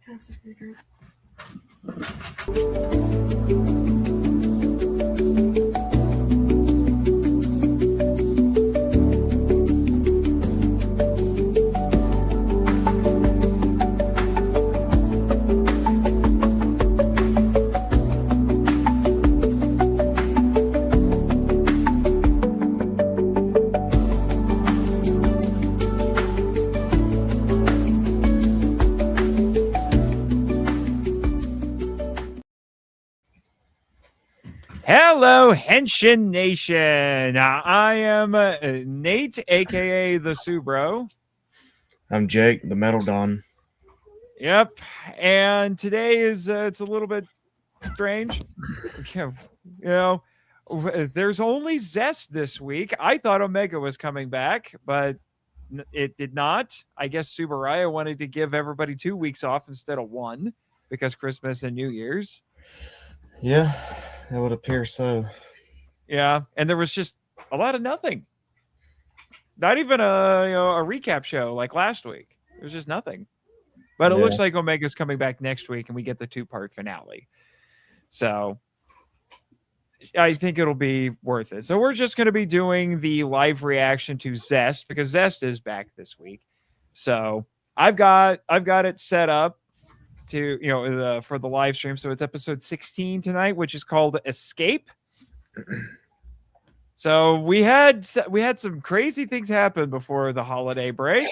pass it for your drink. Hello, Henshin Nation. I am Nate, aka the Subro. I'm Jake, the Metal Don. Yep, and today is it's a little bit strange. There's only Zest this week. I thought Omega was coming back, but it did not. I guess Subaraya wanted to give everybody 2 weeks off instead of 1 because Christmas and New Year's. Yeah, it would appear so. Yeah, and there was just a lot of nothing. Not even a recap show like last week. It was just nothing. But it looks like Omega's coming back next week and we get the 2-part finale. So I think it'll be worth it. So we're just going to be doing the live reaction to Zest because Zest is back this week. So I've got it set up to for the live stream. So it's episode 16 tonight, which is called Escape. So we had some crazy things happen before the holiday break.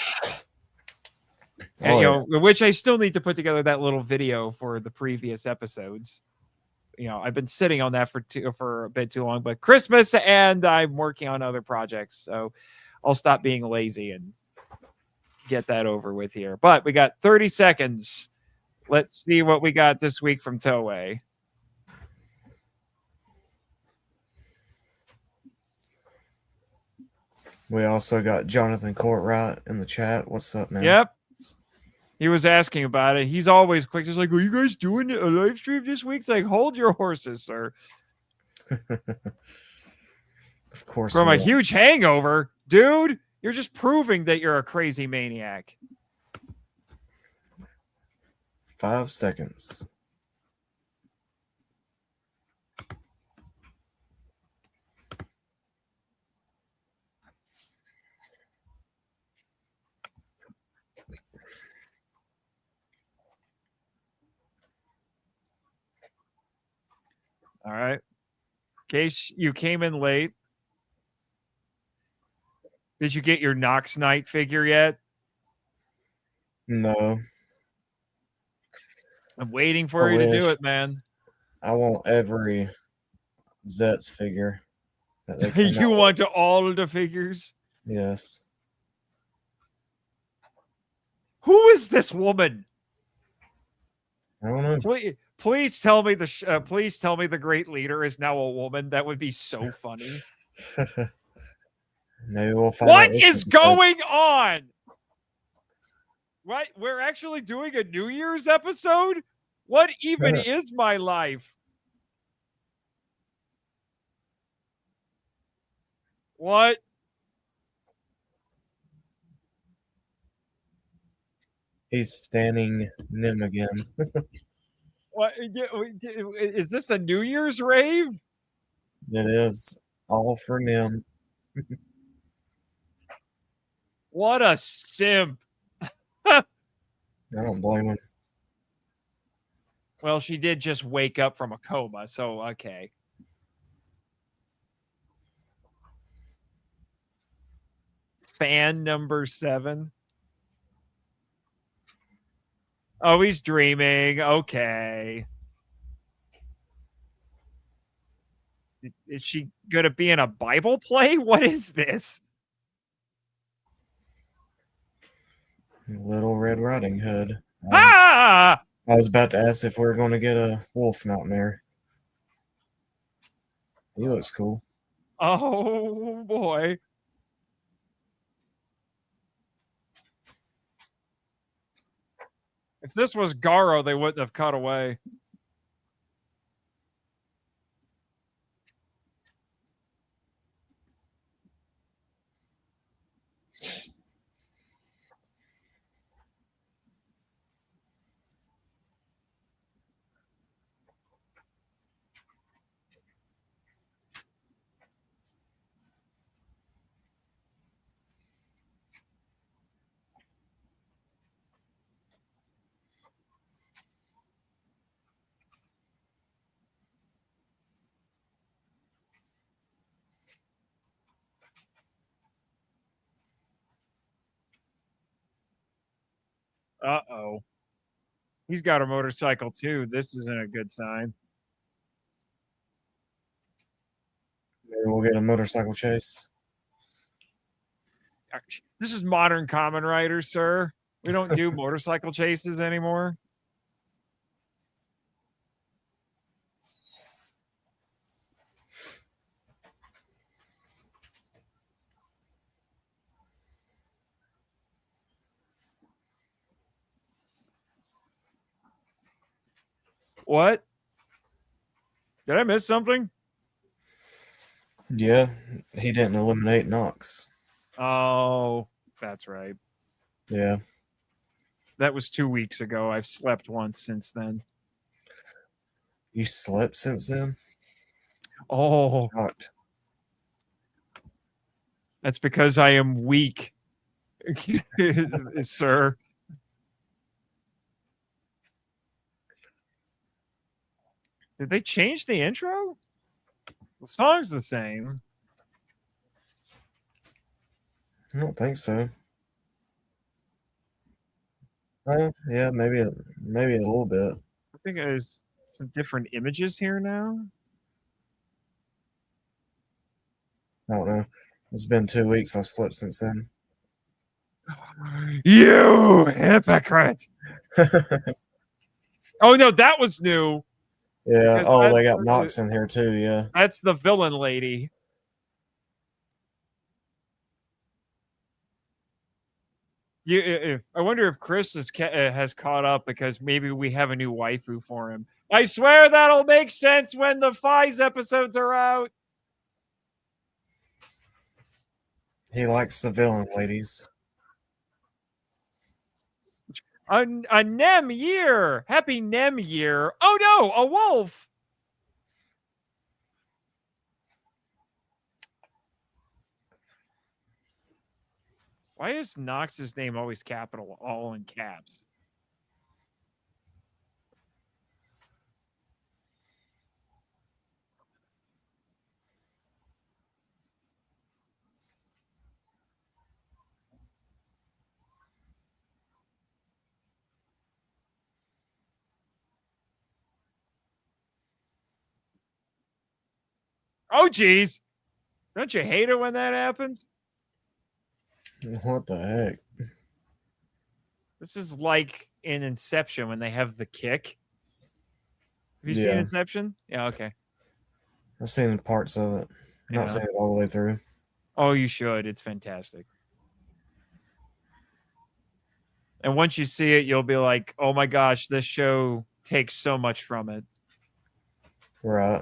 And, which I still need to put together that little video for the previous episodes. I've been sitting on that for a bit too long, but Christmas and I'm working on other projects. So I'll stop being lazy and get that over with here. But we got 30 seconds. Let's see what we got this week from Toei. We also got Jonathan Courtright in the chat. What's up, man? Yep. He was asking about it. He's always quick. Just like, are you guys doing a live stream this week? It's like, hold your horses, sir. Of course. From a huge hangover. Dude, you're just proving that you're a crazy maniac. 5 seconds. All right. In case you came in late, did you get your Nox Knight figure yet? No. I'm waiting for you to do it, man. I want every ZEZTZ figure. You want all of the figures? Yes. Who is this woman? I don't know. Please tell me the great leader is now a woman. That would be so funny. Maybe we'll find what is going on? What? We're actually doing a New Year's episode? What even is my life? What? He's standing Nim again. What is this, a New Year's rave? It is all for Nim. What a simp. I don't blame him. Well, she did just wake up from a coma, so okay. Fan number 7. Oh, he's dreaming. Okay. Is she going to be in a Bible play? What is this? Little Red Riding Hood. I was about to ask if we were going to get a wolf nightmare. He looks cool. Oh, boy. If this was Garo, they wouldn't have cut away. Uh-oh. He's got a motorcycle too. This isn't a good sign. Maybe we'll get a motorcycle chase. This is modern Kamen Rider, sir. We don't do motorcycle chases anymore. What? Did I miss something? Yeah, he didn't eliminate Knox. Oh, that's right. Yeah. That was 2 weeks ago. I've slept once since then. You slept since then? Oh, Shocked. that's because I am weak, sir. Did they change the intro? The song's the same. I don't think so. Yeah, maybe a little bit. I think there's some different images here now. I don't know. It's been 2 weeks. I've slept since then. You hypocrite! Oh no, that was new. Yeah. Because Oh, they got Knox in here too. Yeah. That's the villain lady. I wonder if Chris has caught up because maybe we have a new waifu for him. I swear that'll make sense when the Fies episodes are out. He likes the villain ladies. A Nem year. Happy Nem year. Oh no, a wolf. Why is Nox's name always capital, all in caps? Oh, geez. Don't you hate it when that happens? What the heck? This is like in Inception when they have the kick. Have you seen Yeah. Inception? Yeah, okay. I've seen parts of it. Not Yeah. seen it all the way through. Oh, you should. It's fantastic. And once you see it, you'll be like, oh my gosh, this show takes so much from it. Right.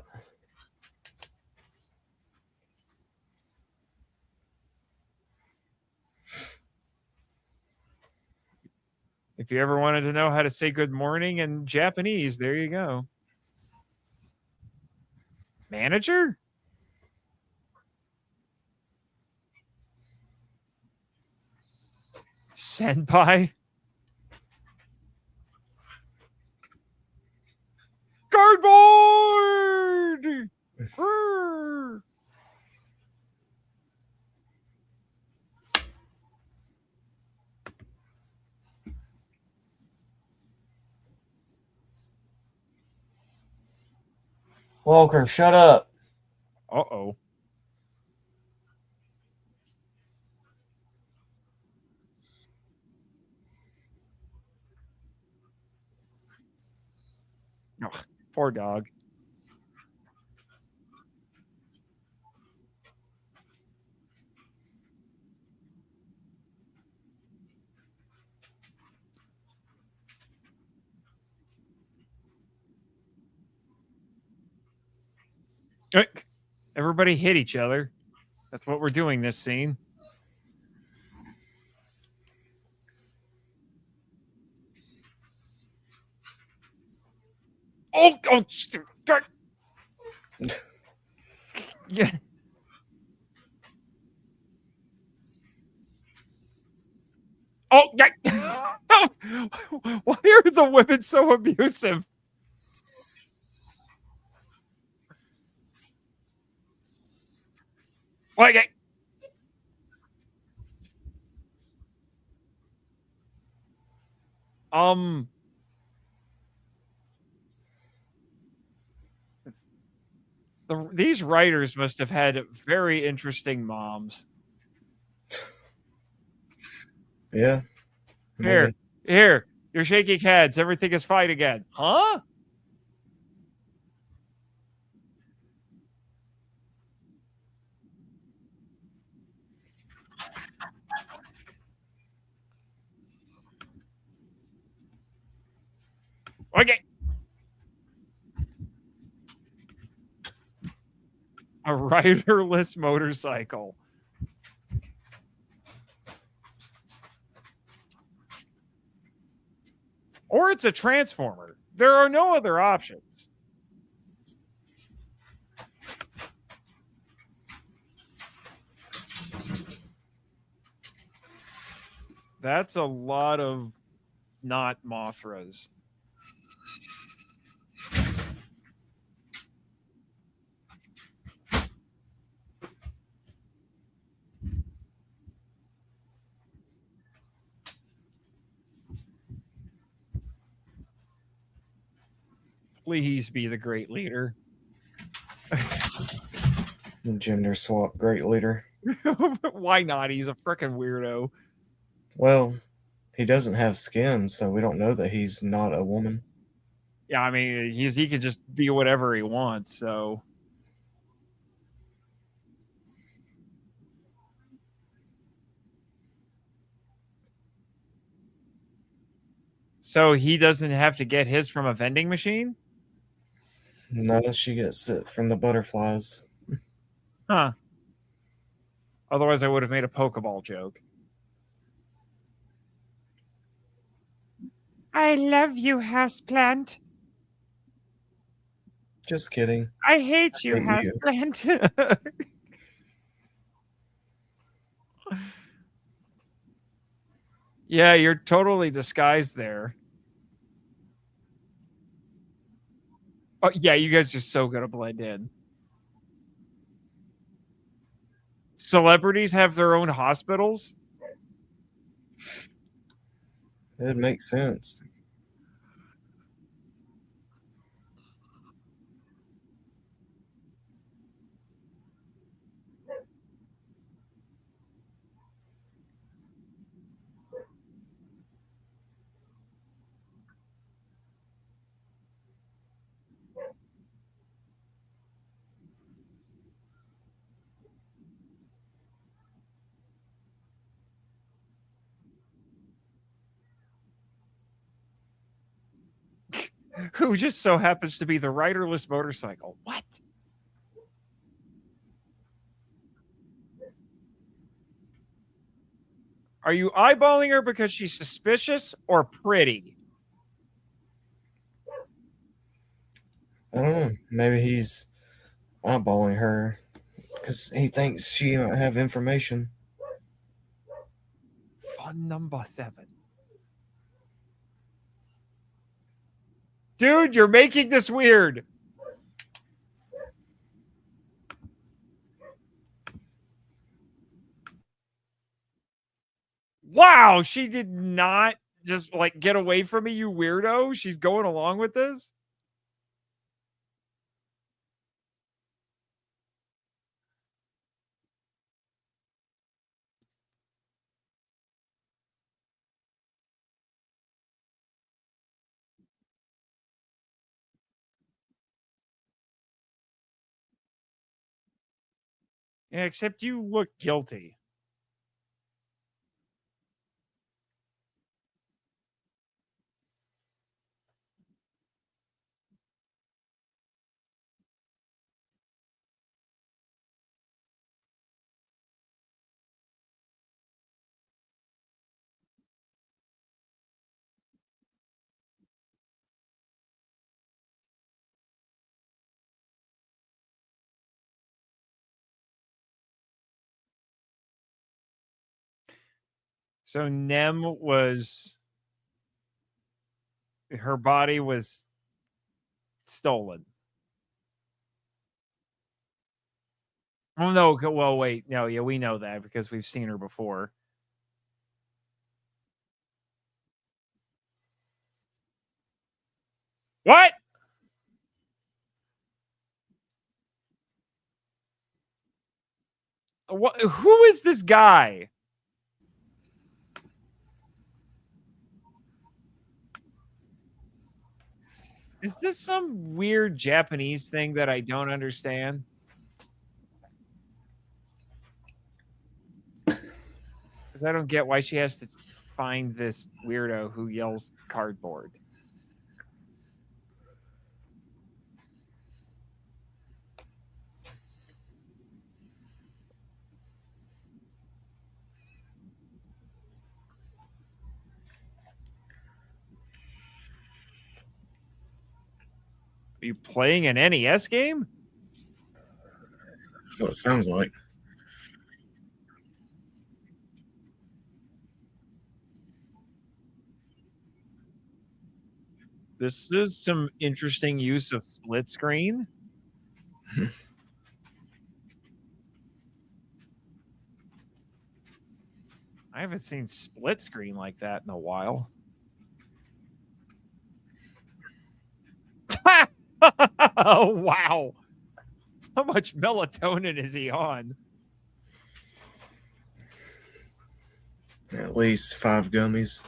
If you ever wanted to know how to say good morning in Japanese, there you go. Manager? Senpai? Cardboard! Walker, shut up. Uh-oh. Oh, poor dog. Everybody hit each other. That's what we're doing this scene. Oh, God. Yeah. Oh, yeah. Why are the women so abusive? Okay. Um, these writers must have had very interesting moms. Yeah, Here, maybe. here, you're shaking heads. Everything is fine again. Huh? Okay. A riderless motorcycle. Or it's a transformer. There are no other options. That's a lot of not Mothras. Please be the great leader. Gender swap, great leader. Why not? He's a freaking weirdo. Well, he doesn't have skin, so we don't know that he's not a woman. Yeah, I mean, he could just be whatever he wants. So he doesn't have to get his from a vending machine? No, she gets it from the butterflies. Huh. Otherwise, I would have made a Pokeball joke. I love you, houseplant. Just kidding. I hate you, Hate you. houseplant. Yeah, you're totally disguised there. Oh, yeah, you guys are so gonna blend in. Celebrities have their own hospitals? It makes sense. Who just so happens to be the riderless motorcycle. What? Are you eyeballing her because she's suspicious or pretty? I don't know. Maybe he's eyeballing her because he thinks she might have information. Fun number 7. Dude, you're making this weird. Wow, she did not just like get away from me, you weirdo. She's going along with this. Yeah, except you look guilty. So Nem was her body was stolen. Oh no, well wait, no, yeah, we know that because we've seen her before. What? What? Who is this guy? Is this some weird Japanese thing that I don't understand? Because I don't get why she has to find this weirdo who yells cardboard. Are you playing an NES game? That's what it sounds like. This is some interesting use of split screen. I haven't seen split screen like that in a while. Oh, wow. How much melatonin is he on? At least 5 gummies.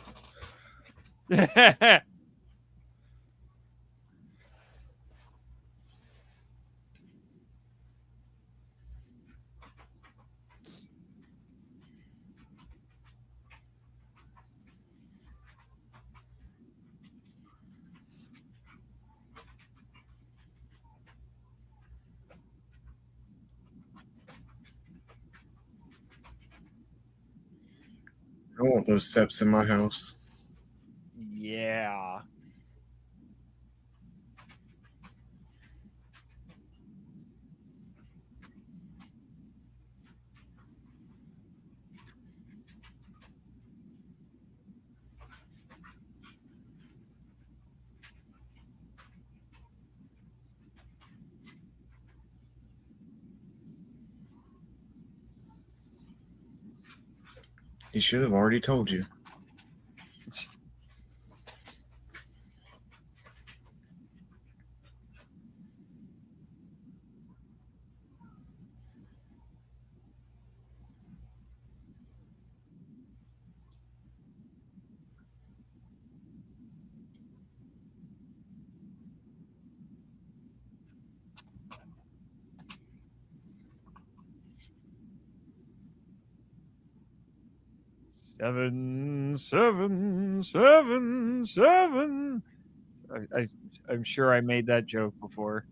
I want those steps in my house. Yeah. He should have already told you. Seven, seven, seven, seven. I'm sure I made that joke before.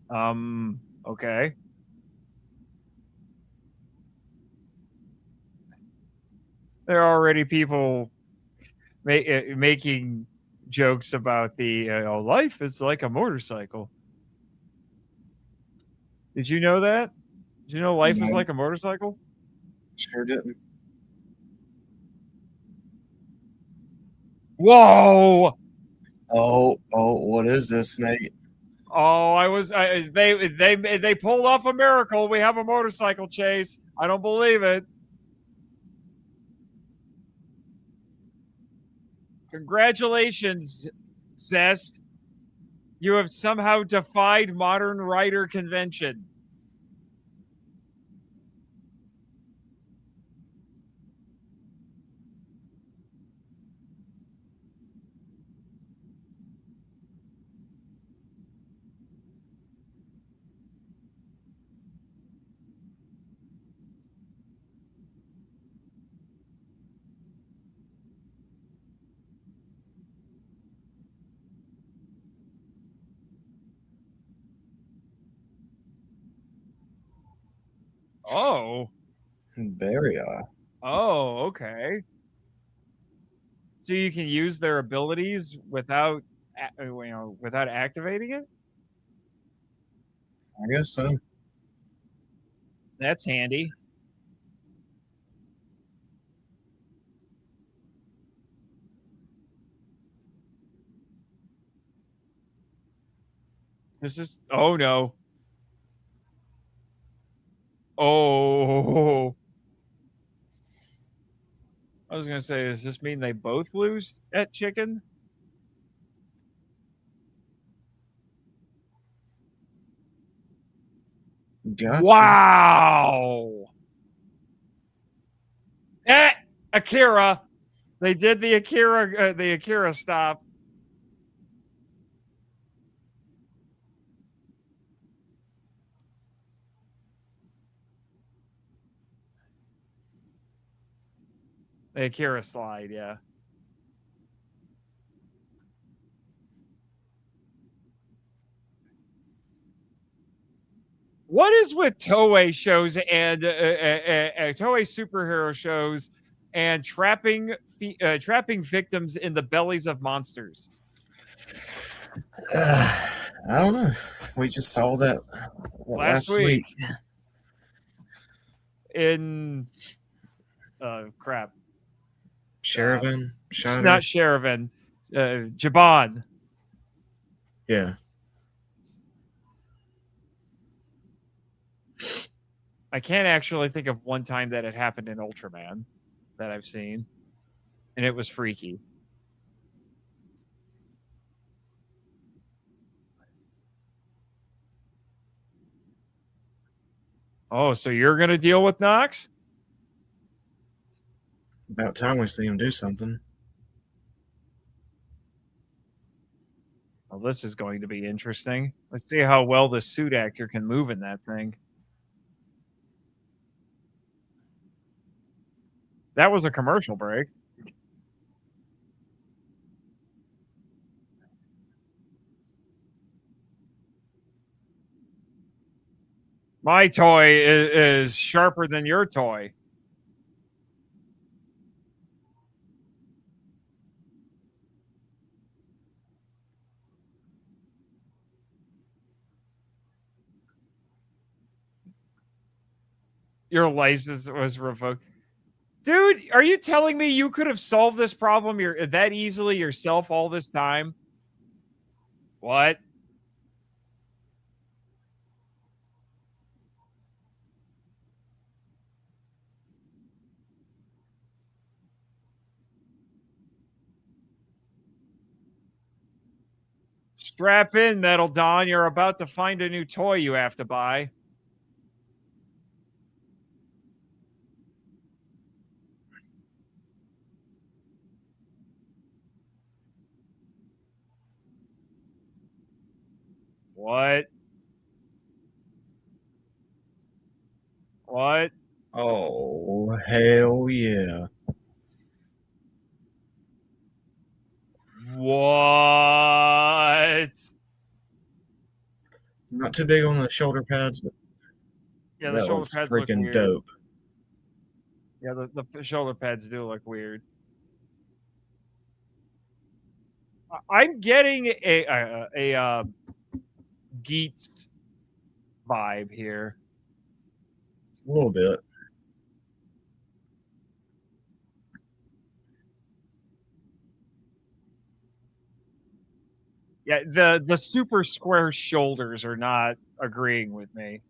Okay. There are already people making jokes about the life is like a motorcycle. Did you know that? Did you know life is No, like a motorcycle? sure didn't. Whoa! Oh, what is this, Nate? Oh, they pulled off a miracle. We have a motorcycle chase. I don't believe it. Congratulations, Zest. You have somehow defied modern writer convention. Oh. Very Oh, okay. So you can use their abilities without without activating it? I guess so. That's handy. This is oh no. Oh. I was gonna say, does this mean they both lose at chicken? Gotcha. Wow. Akira. They did the Akira stop. The Akira slide, yeah. What is with Toei shows and Toei superhero shows and trapping victims in the bellies of monsters? I don't know. We just saw that Last last week. week in crap. Sherivan, Not Sherivan, Jaban. Yeah. I can't actually think of one time that it happened in Ultraman that I've seen, and it was freaky. Oh, so you're gonna deal with Nox? About time we see him do something. Well, this is going to be interesting. Let's see how well the suit actor can move in that thing. That was a commercial break. My toy is sharper than your toy. Your license was revoked. Dude, are you telling me you could have solved this problem that easily yourself all this time? What? Strap in, Metal Don. You're about to find a new toy you have to buy. What? What? Oh, hell yeah. What? Not too big on the shoulder pads, but Yeah, the that shoulder looks pads look freaking weird. dope. Yeah, the shoulder pads do look weird. I'm getting a Geets vibe here. A little bit. Yeah, the super square shoulders are not agreeing with me.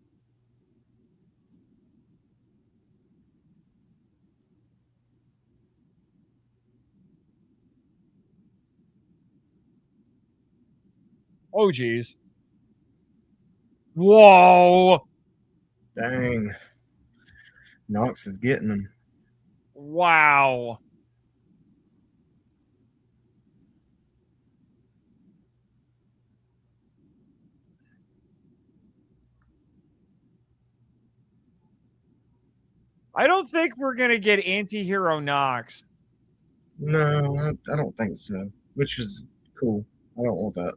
Oh geez. Whoa. Dang. Knox is getting him. Wow. I don't think we're gonna get anti-hero Nox. No, I don't think so. Which was cool. I don't want that.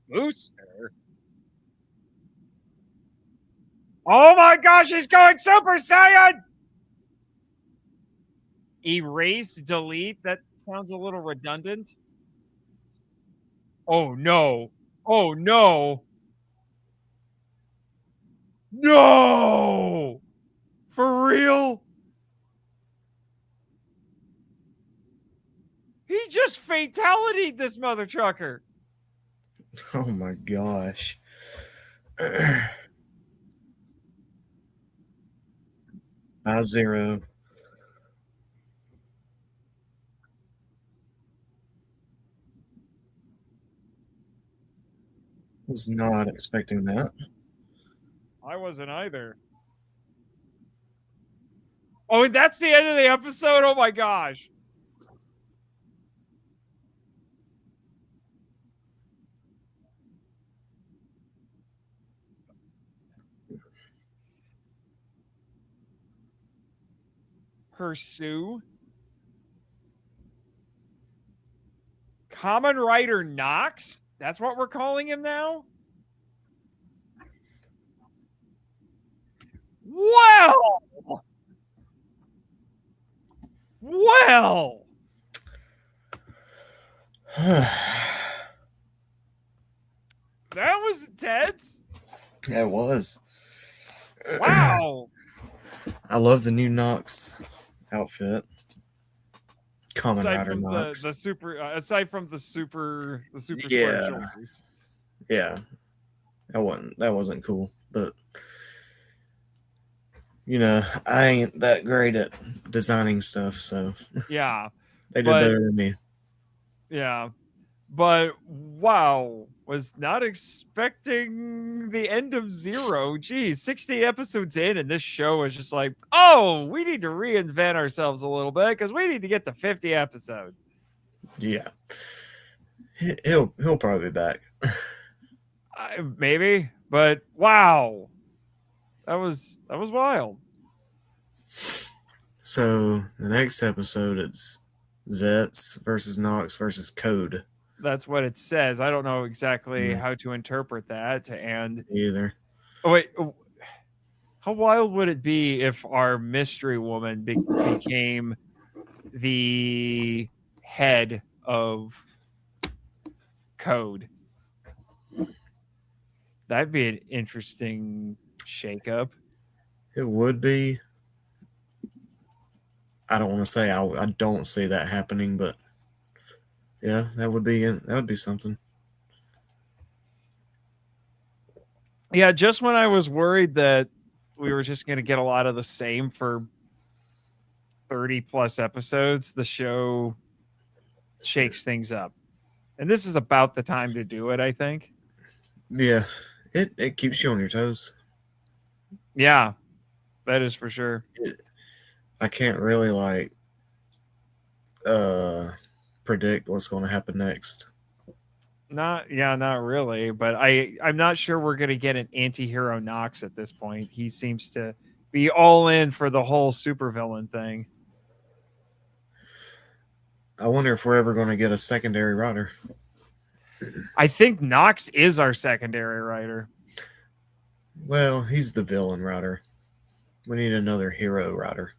Booster. Oh my gosh, he's going Super Saiyan! Erase, delete. That sounds a little redundant. Oh no. Oh no. No! For real? He just fatality'd this mother trucker. Oh my gosh. By zero. Was not expecting that. I wasn't either. Oh, and that's the end of the episode? Oh my gosh. Pursue. Kamen Rider Knox? That's what we're calling him now? Well. Well. That was intense. It was. Wow. I love the new Nox outfit. Kamen Aside Rider from Nox. the super, aside from the super square Yeah. shoulders. Yeah, that wasn't cool, but you know, I ain't that great at designing stuff, so Yeah, they did but better than me. yeah, but wow, was not expecting the end of Zero. Geez, 16 episodes in, and this show is just like, oh, we need to reinvent ourselves a little bit because we need to get to 50 episodes. Yeah, he'll probably be back. Maybe, but wow, that was wild. So the next episode, it's ZEZTZ versus Nox versus Code. That's what it says. I don't know exactly Yeah. how to interpret that. And Either. oh wait, how wild would it be if our mystery woman became the head of Code? That'd be an interesting shakeup. It would be. I don't want to say I don't see that happening, but yeah, that would be something. Yeah, just when I was worried that we were just going to get a lot of the same for 30 plus episodes, the show shakes things up. And this is about the time to do it, I think. Yeah, it keeps you on your toes. Yeah, that is for sure. I can't really predict what's going to happen next. Not really, but I'm not sure we're going to get an anti-hero Nox at this point. He seems to be all in for the whole supervillain thing. I wonder if we're ever going to get a secondary writer. I think Nox is our secondary writer. Well, he's the villain writer. We need another hero writer.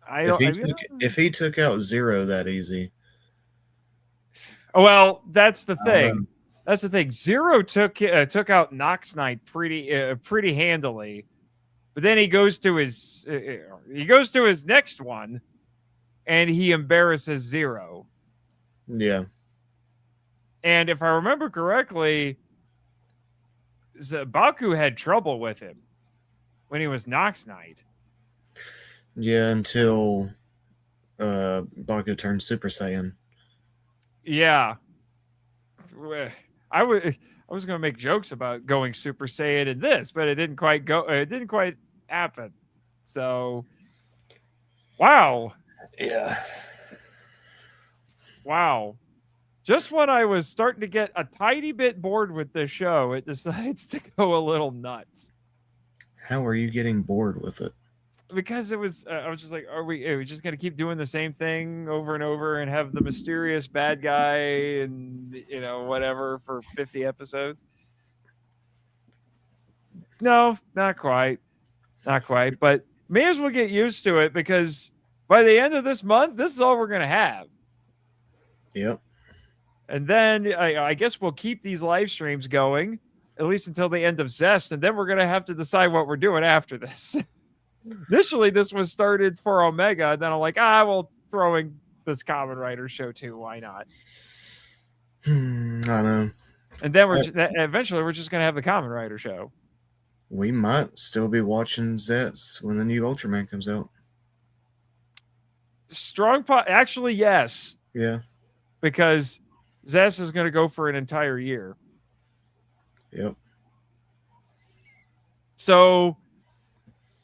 If he took out Zero that easy. Well, that's the thing. That's the thing. Zero took out Nox Knight pretty handily, but then he goes to his next one, and he embarrasses Zero. Yeah. And if I remember correctly, Baku had trouble with him when he was Nox Knight. Yeah, until Baku turned Super Saiyan. Yeah. I was going to make jokes about going Super Saiyan in this, but it didn't quite happen. So, wow. Yeah. Wow. Just when I was starting to get a tiny bit bored with this show, it decides to go a little nuts. How are you getting bored with it? Because it was, I was just like, are we just going to keep doing the same thing over and over and have the mysterious bad guy and, whatever for 50 episodes? No, not quite. Not quite. But may as well get used to it because by the end of this month, this is all we're going to have. Yep. And then I guess we'll keep these live streams going, at least until the end of Zest. And then we're going to have to decide what we're doing after this. Initially, this was started for Omega. And then I'm like, we'll throw in this Kamen Rider show too. Why not? I know. And then eventually we're just going to have the Kamen Rider show. We might still be watching ZEZTZ when the new Ultraman comes out. Actually, yes. Yeah. Because ZEZTZ is going to go for an entire year. Yep. So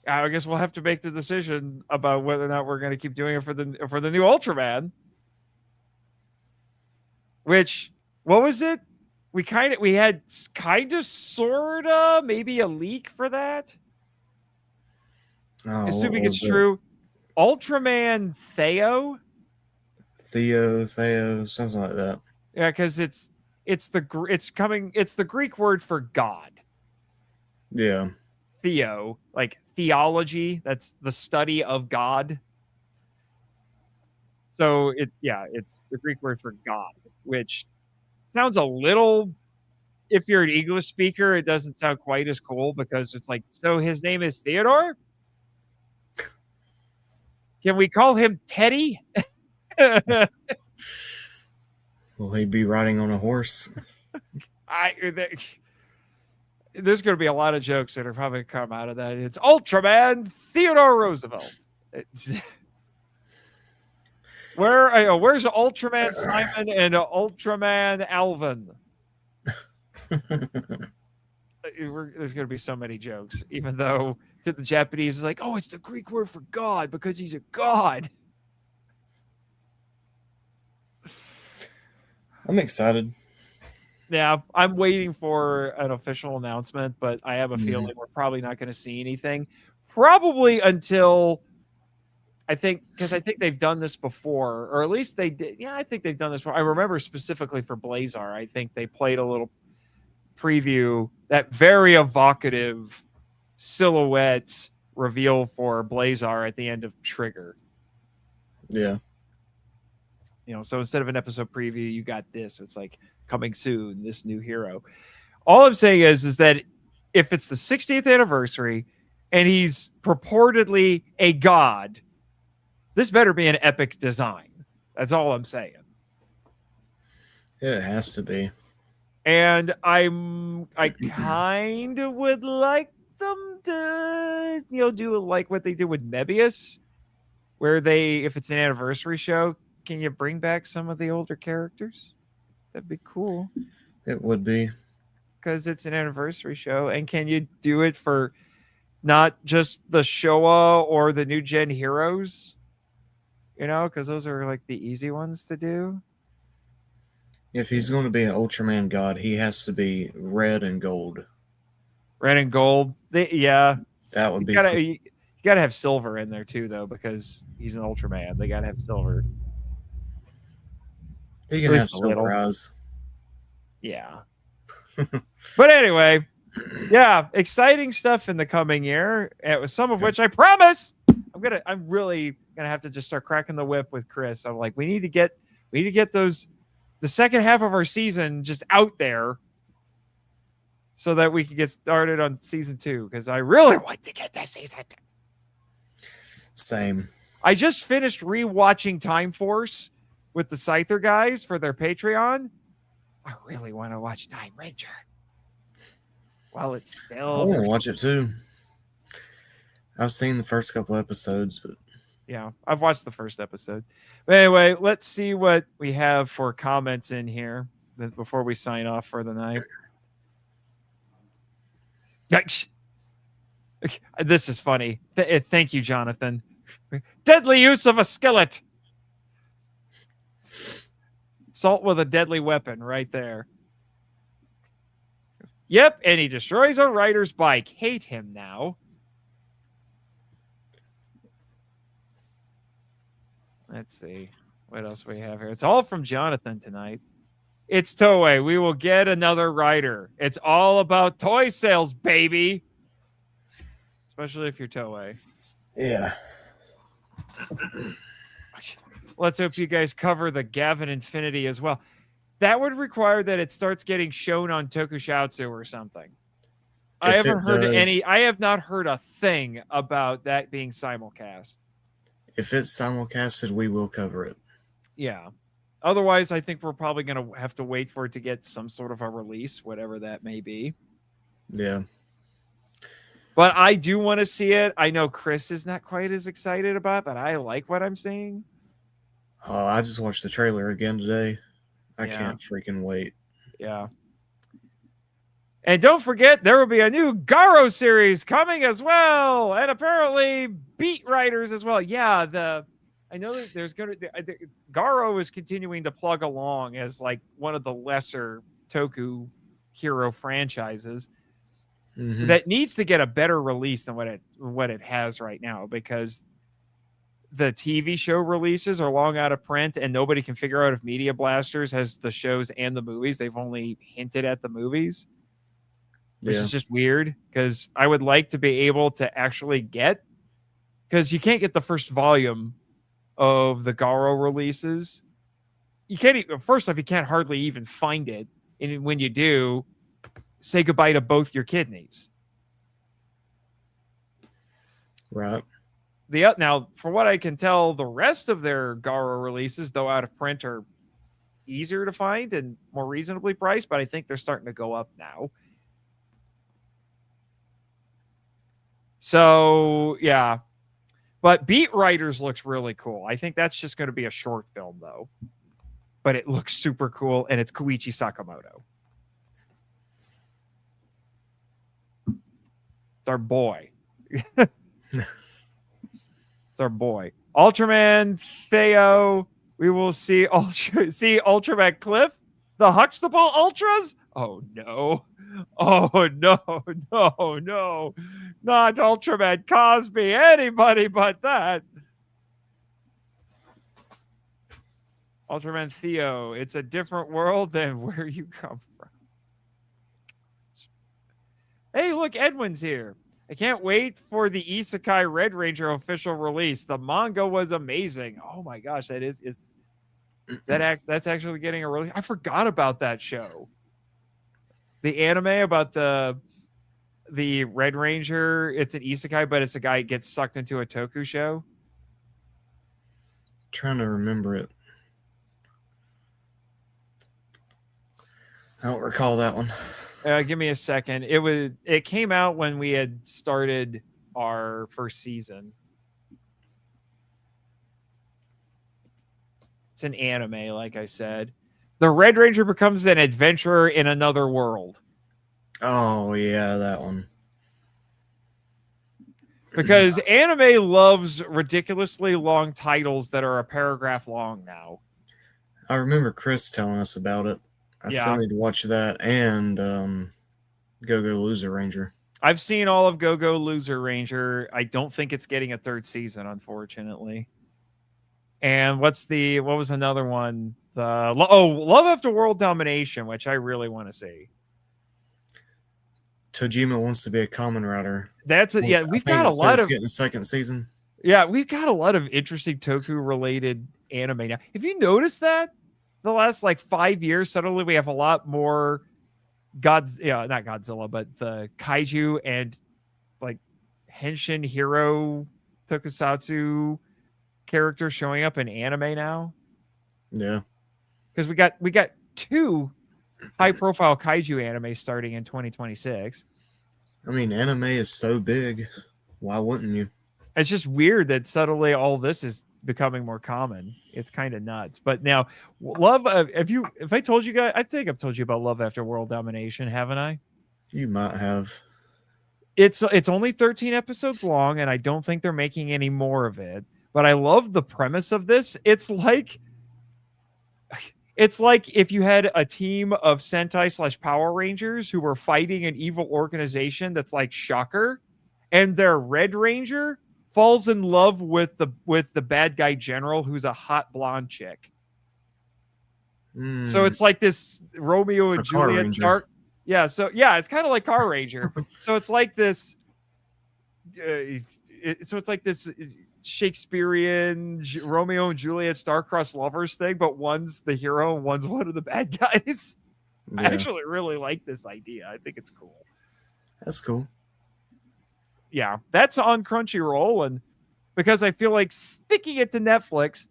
I guess we'll have to make the decision about whether or not we're going to keep doing it for the new Ultraman. Which, what was it? We had kind of sorta maybe a leak for that. Oh, Assuming it's true. Ultraman Theo, something like that. Yeah, because it's the Greek word for God. Yeah. Theo, like theology. That's the study of God. So it's the Greek word for God, which sounds a little. If you're an English speaker, it doesn't sound quite as cool because it's like, so his name is Theodore. Can we call him Teddy? Will he be riding on a horse? There's going to be a lot of jokes that are probably come out of that. It's Ultraman Theodore Roosevelt. Where's Ultraman Simon and Ultraman Alvin? There's going to be so many jokes, even though to the Japanese it's like, oh, it's the Greek word for God because he's a god. I'm excited. Yeah, I'm waiting for an official announcement, but I have a feeling we're probably not going to see anything. Probably until because I think they've done this before, or at least they did. Yeah, I think they've done this before. I remember specifically for Blazar, I think they played a little preview, that very evocative silhouette reveal for Blazar at the end of Trigger. Yeah. So instead of an episode preview, you got this. It's like coming soon, this new hero. All I'm saying is that if it's the 60th anniversary and he's purportedly a god, this better be an epic design. That's all I'm saying. It has to be. And I kind of would like them to, do like what they did with Mebius, where if it's an anniversary show, can you bring back some of the older characters? That'd be cool. It would be. Because it's an anniversary show. And can you do it for not just the Showa or the new gen heroes? Because those are like the easy ones to do. If he's going to be an Ultraman god, he has to be red and gold. Red and gold. Yeah. That would be cool. You got to have silver in there too, though, because he's an Ultraman. They got to have silver. He can have silver eyes. Yeah. But anyway, yeah, exciting stuff in the coming year. Some of which I promise I'm really gonna have to just start cracking the whip with Chris. I'm like, we need to get those, the second half of our season just out there so that we can get started on season 2, because I really want to get to season 2. Same. I just finished rewatching Time Force with the Scyther guys for their Patreon. I really want to watch Time Ranger while it's still. I want to watch it too. I've seen the first couple episodes, but yeah, I've watched the first episode. But anyway, let's see what we have for comments in here before we sign off for the night. This is funny. Thank you, Jonathan. Deadly use of a skillet. Salt with a deadly weapon right there. Yep, and he destroys a rider's bike. Hate him now. Let's see what else we have here. It's all from Jonathan tonight. It's Toei. We will get another rider. It's all about toy sales, baby. Especially if you're Toei. Yeah. Let's hope you guys cover the Gavin Infinity as well. That would require that it starts getting shown on Tokusatsu or something. I have not heard a thing about that being simulcast. If it's simulcasted, we will cover it. Yeah. Otherwise, I think we're probably going to have to wait for it to get some sort of a release, whatever that may be. Yeah. But I do want to see it. I know Chris is not quite as excited about it, but I like what I'm seeing. I just watched the trailer again today. I can't freaking wait. Yeah. And don't forget, there will be a new Garo series coming as well, and apparently beat writers as well. Yeah, I know that there's going to Garo is continuing to plug along as like one of the lesser Toku hero franchises that needs to get a better release than what it has right now, because the TV show releases are long out of print and nobody can figure out if Media Blasters has the shows and the movies. They've only hinted at the movies, which is just weird, because I would like to be able to actually get, because you can't get the first volume of the Garo releases. You can't first off, you can't hardly even find it. And when you do, say goodbye to both your kidneys. Right. Now, from what I can tell, the rest of their Garo releases, though out of print, are easier to find and more reasonably priced, but I think they're starting to go up now. So, yeah. But Beat Writers looks really cool. I think that's just going to be a short film, though. But it looks super cool, and it's Koichi Sakamoto. It's our boy. It's our boy. Ultraman Theo. We will see Ultraman Cliff. The Huxtable Ultras? Oh, no. Oh, no, no, no. Not Ultraman Cosby. Anybody but that. Ultraman Theo. It's a different world than where you come from. Hey, look, Edwin's here. I can't wait for the Isekai Red Ranger official release. The manga was amazing. Oh my gosh, that's actually getting a release. I forgot about that show. The anime about the Red Ranger. It's an Isekai, but it's a guy who gets sucked into a Toku show. Trying to remember it. I don't recall that one. Give me a second. It came out when we had started our first season. It's an anime, like I said. The Red Ranger becomes an adventurer in another world. Oh, yeah, that one. Because anime loves ridiculously long titles that are a paragraph long now. I remember Chris telling us about it. I still need to watch that and Go-Go Loser Ranger. I've seen all of Go-Go Loser Ranger. I don't think it's getting a third season, unfortunately. And what was another one? Love After World Domination, which I really want to see. Tojima wants to be a Kamen writer. We've got a lot of getting a second season. Yeah, we've got a lot of interesting Toku related anime now. Have you noticed that? The last 5 years, suddenly we have a lot more not Godzilla, but the kaiju and henshin hero tokusatsu characters showing up in anime now. Yeah, because we got 2 high profile kaiju anime starting in 2026. I mean, anime is so big. Why wouldn't you? It's just weird that suddenly all this is becoming more common. It's kind of nuts. But now, if I told you guys, I think I've told you about Love After World Domination, haven't I? You might have. It's only 13 episodes long, and I don't think they're making any more of it. But I love the premise of this. It's like if you had a team of Sentai / Power Rangers who were fighting an evil organization that's like Shocker, and their Red Ranger falls in love with the bad guy general who's a hot blonde chick. So it's like this Romeo and Juliet dark. Yeah, it's kind of like Car Ranger. So it's like this. It's like this Shakespearean Romeo and Juliet star-crossed lovers thing, but one's the hero and one's one of the bad guys. Yeah. I actually really like this idea. I think it's cool. That's cool. Yeah, that's on Crunchyroll, and because I feel like sticking it to Netflix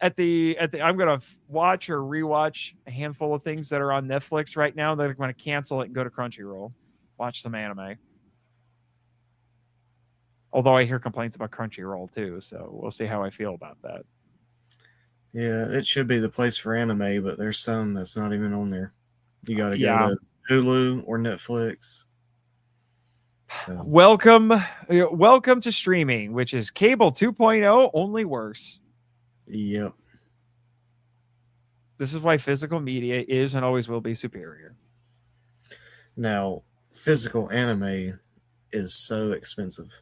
at the I'm gonna watch or rewatch a handful of things that are on Netflix right now. That I'm gonna cancel it and go to Crunchyroll, watch some anime. Although I hear complaints about Crunchyroll too, so we'll see how I feel about that. Yeah, it should be the place for anime, but there's some that's not even on there. You got to go to Hulu or Netflix. So. Welcome to streaming, which is cable 2.0, only worse. Yep. This is why physical media is and always will be superior. Now, physical anime is so expensive.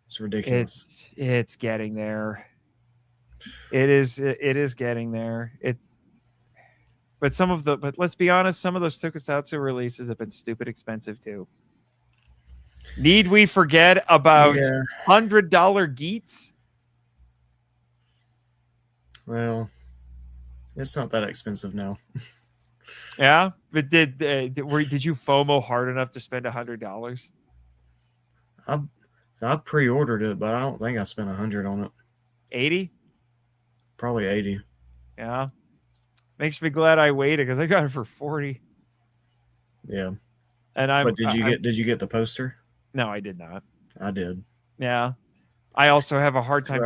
It's ridiculous. It's getting there. It is getting there. But let's be honest, some of those tokusatsu releases have been stupid expensive too. Need we forget about $100 Geats? Well, it's not that expensive now. Yeah, but did you FOMO hard enough to spend $100? I pre-ordered it, but I don't think I spent $100 on it. 80? Probably 80. Yeah, makes me glad I waited because I got it for 40. Yeah, and But did you get the poster? No, I did not. I did. Yeah, I also have a hard time.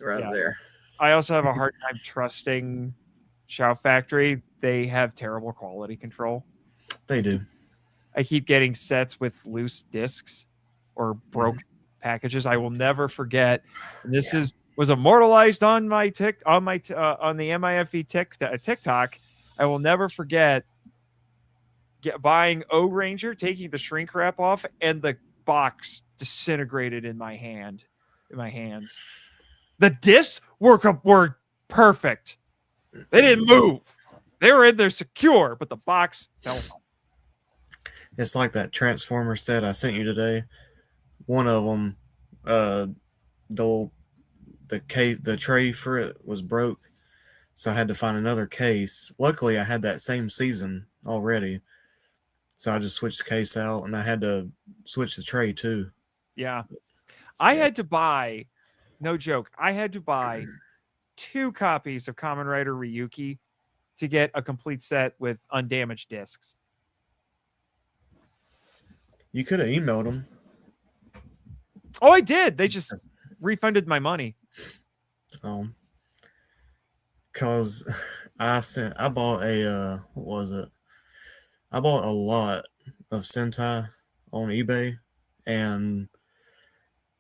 Right there. I also have a hard time trusting Shout Factory. They have terrible quality control. They do. I keep getting sets with loose discs or broken packages. I will never forget. And this was immortalized on my on the MIFE TikTok. I will never forget buying O Ranger, taking the shrink wrap off, and the box disintegrated in my hands. The discs were perfect. They didn't move. They were in there secure, but the box fell off. It's like that Transformer set I sent you today. One of them, the tray for it was broke, so I had to find another case. Luckily, I had that same season already, so I just switched the case out, and I had to switch the tray too. Yeah, I had to buy, no joke, I had to buy 2 copies of Kamen Rider Ryuki to get a complete set with undamaged discs. You could have emailed them. Oh, I did. They just refunded my money. Cause I bought a what was it? I bought a lot of Sentai on eBay, and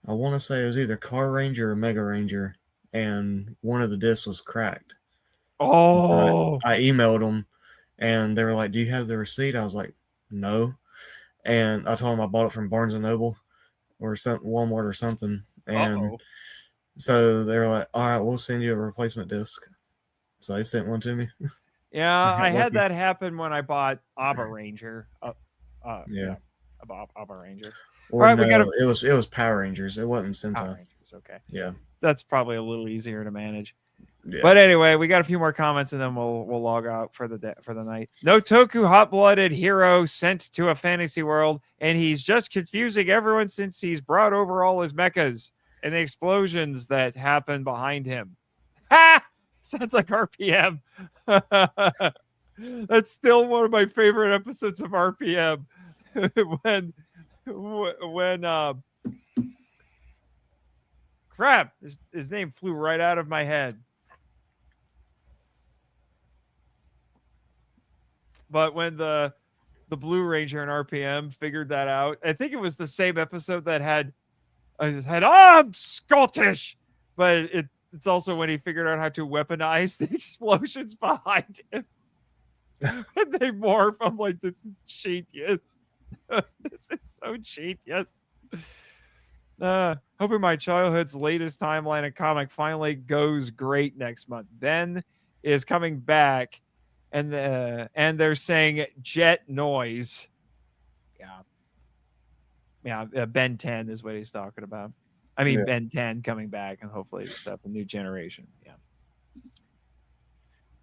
I want to say it was either Car Ranger or Mega Ranger, and one of the discs was cracked. Oh, so I emailed them, and they were like, "Do you have the receipt?" I was like, "No," and I told them I bought it from Barnes and Noble or Walmart or something, and so they were like, "All right, we'll send you a replacement disc." So they sent one to me. Yeah, I had that happen when I bought Abba Ranger. Abba Ranger. Or right, no, it was Power Rangers. It wasn't Sentai. Power Rangers, okay. Yeah, that's probably a little easier to manage. Yeah. But anyway, we got a few more comments and then we'll log out for the night. No Toku hot-blooded hero sent to a fantasy world, and he's just confusing everyone since he's brought over all his mechas and the explosions that happen behind him. Ha! Sounds like RPM. That's still one of my favorite episodes of RPM. when crap, his name flew right out of my head. But when the Blue Ranger and RPM figured that out, I think it was the same episode that had I'm Scottish, but it's also when he figured out how to weaponize the explosions behind him. And they morph. I'm like, this is genius. This is so genius. Hoping my childhood's latest timeline and comic finally goes great next month. Ben is coming back, and they're saying jet noise. Yeah, Ben 10 is what he's talking about. I mean, Ben 10 coming back, and hopefully stuff a new generation. Yeah.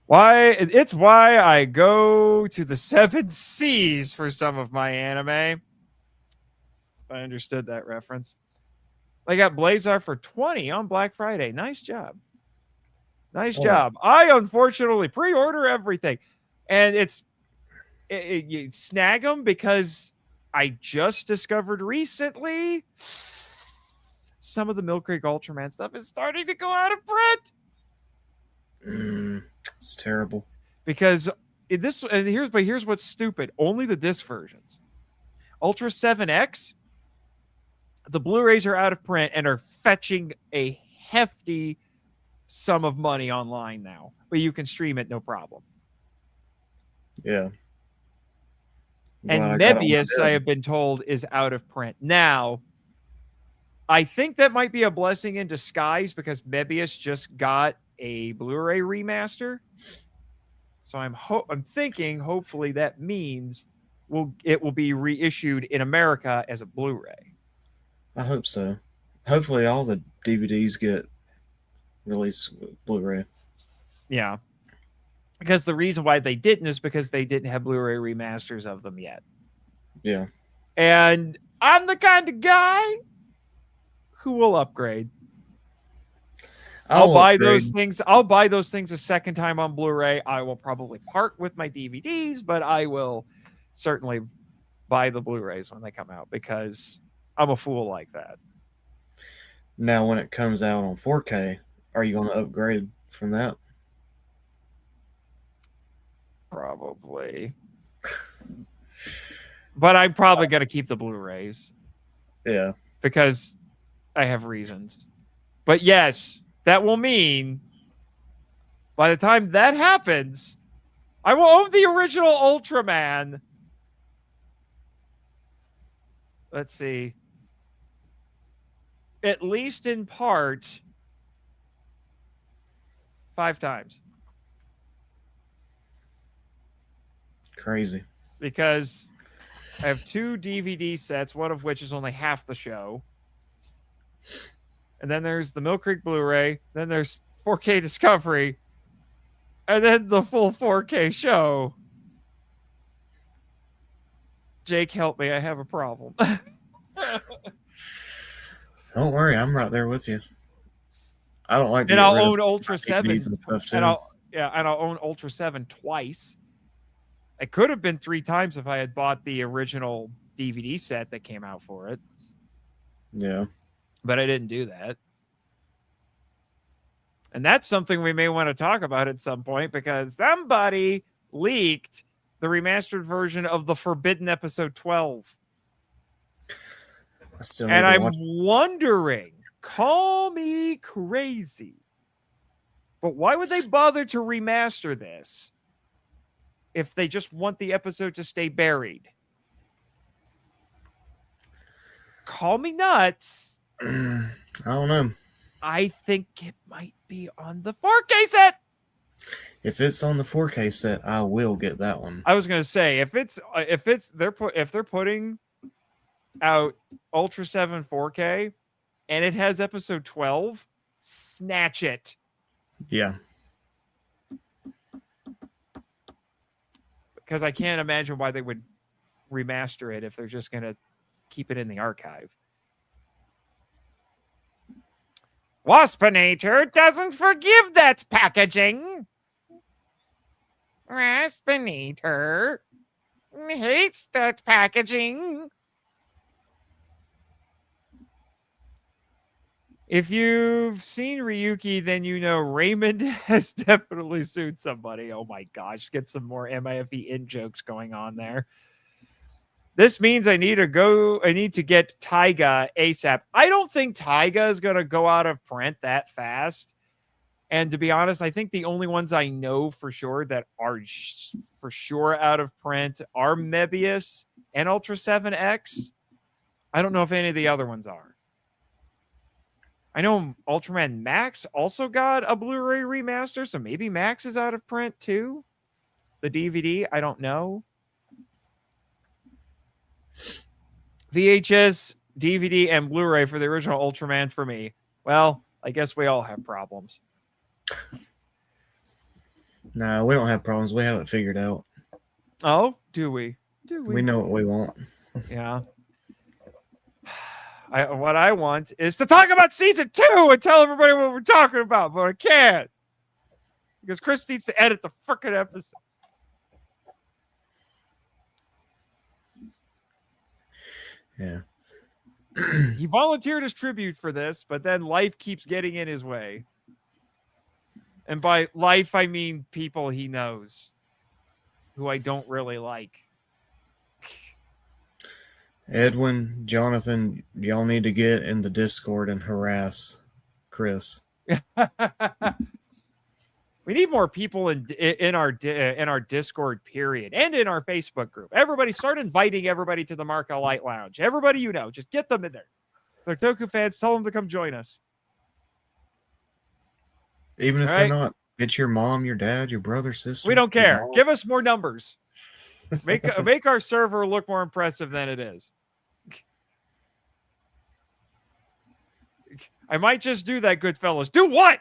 It's why I go to the 7 Seas for some of my anime. I understood that reference. I got Blazar for 20 on Black Friday. Nice job. Nice job. I unfortunately pre-order everything, and you snag them because I just discovered recently some of the Milk Creek Ultraman stuff is starting to go out of print. It's terrible. Because Here's what's stupid. Only the disc versions. Ultra 7X, the Blu-rays are out of print and are fetching a hefty sum of money online now, but you can stream it no problem. Yeah. And Mebius, I have been told, is out of print. Now, I think that might be a blessing in disguise because Mebius just got a Blu-ray remaster. So I'm thinking hopefully that means it will be reissued in America as a Blu-ray. I hope so. Hopefully all the DVDs get released Blu-ray. Yeah. Because the reason why they didn't is because they didn't have Blu-ray remasters of them yet. Yeah. And I'm the kind of guy who will upgrade. I'll buy those things. I'll buy those things a second time on Blu-ray. I will probably part with my DVDs, but I will certainly buy the Blu-rays when they come out because I'm a fool like that. Now, when it comes out on 4K, are you going to upgrade from that? Probably. But I'm probably going to keep the Blu-rays. Yeah. Because I have reasons. But yes, that will mean by the time that happens, I will own the original Ultraman. Let's see. At least in part, 5 times. Crazy. Because I have 2 DVD sets, one of which is only half the show. And then there's the Mill Creek Blu-ray. Then there's 4K Discovery. And then the full 4K show. Jake, help me. I have a problem. Don't worry. I'm right there with you. I don't like to and I'll own Ultra 7. and stuff too. And I'll own Ultra 7 twice. It could have been 3 times if I had bought the original DVD set that came out for it. Yeah. But I didn't do that. And that's something we may want to talk about at some point because somebody leaked the remastered version of the Forbidden Episode 12. And I'm wondering, call me crazy, but why would they bother to remaster this if they just want the episode to stay buried? Call me nuts. I don't know. I think it might be on the 4K set. If it's on the 4K set, I will get that one. I was going to say if they're putting out Ultra 7 4K and it has episode 12, snatch it. Yeah. Because I can't imagine why they would remaster it if they're just going to keep it in the archive. Waspinator doesn't forgive that packaging. Waspinator hates that packaging. If you've seen Ryuki, then you know Raymond has definitely sued somebody. Oh my gosh, get some more MIFE in jokes going on there. This means I need to get Taiga ASAP. I don't think Taiga is going to go out of print that fast. And to be honest, I think the only ones I know for sure that are for sure out of print are Mebius and Ultra 7X. I don't know if any of the other ones are. I know Ultraman Max also got a Blu-ray remaster, so maybe Max is out of print too. The DVD, I don't know. VHS, DVD, and Blu-ray for the original Ultraman for me. Well, I guess we all have problems. No, we don't have problems. We have it figured out. Oh, do we? We know what we want. Yeah. What I want is to talk about season 2 and tell everybody what we're talking about, but I can't. Because Chris needs to edit the frickin' episodes. Yeah. He volunteered as tribute for this, but then life keeps getting in his way. And by life, I mean people he knows. who I don't really like. Edwin, Jonathan, y'all need to get in the Discord and harass Chris. We need more people in our Discord, period, and in our Facebook group. Everybody, start inviting everybody to the Marco Light Lounge. Everybody you know, just get them in there. The Toku fans, tell them to come join us. Even if they're not, it's your mom, your dad, your brother, sister. We don't care. Give us more numbers. Make our server look more impressive than it is. I might just do that, good fellas. Do what?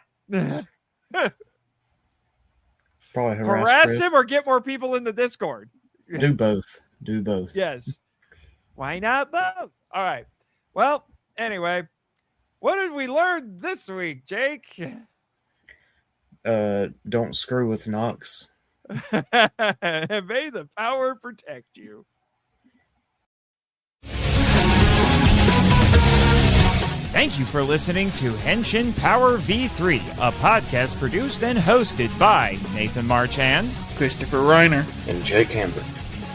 Probably harass him or get more people in the Discord. Do both. Do both. Yes. Why not both? All right. Well, anyway, what did we learn this week, Jake? Don't screw with Nox. May the power protect you. Thank you for listening to Henshin Power V3, a podcast produced and hosted by Nathan Marchand, Christopher Reiner, and Jake Hambrick.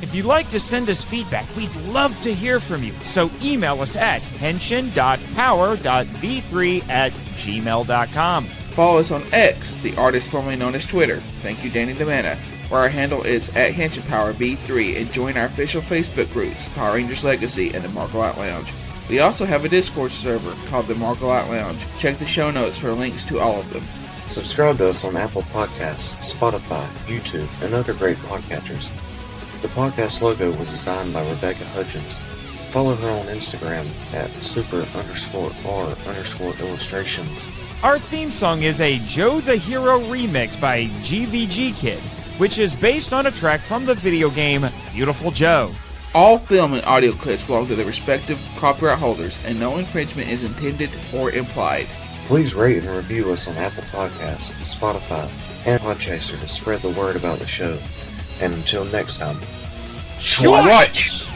If you'd like to send us feedback, we'd love to hear from you. So email us at henshin.power.v3@gmail.com. Follow us on X, the artist formerly known as Twitter. Thank you, Danny Demana, where our handle is @HenshinPowerV3, and join our official Facebook groups, Power Rangers Legacy and the Marco Out Lounge. We also have a Discord server called the Marco Out Lounge. Check the show notes for links to all of them. Subscribe to us on Apple Podcasts, Spotify, YouTube, and other great podcatchers. The podcast logo was designed by Rebecca Hutchins. Follow her on Instagram at super_r_illustrations. Our theme song is a Joe the Hero remix by GVG Kid, which is based on a track from the video game Beautiful Joe. All film and audio clips belong to their respective copyright holders, and no infringement is intended or implied. Please rate and review us on Apple Podcasts, Spotify, and Podchaser to spread the word about the show. And until next time, Shush!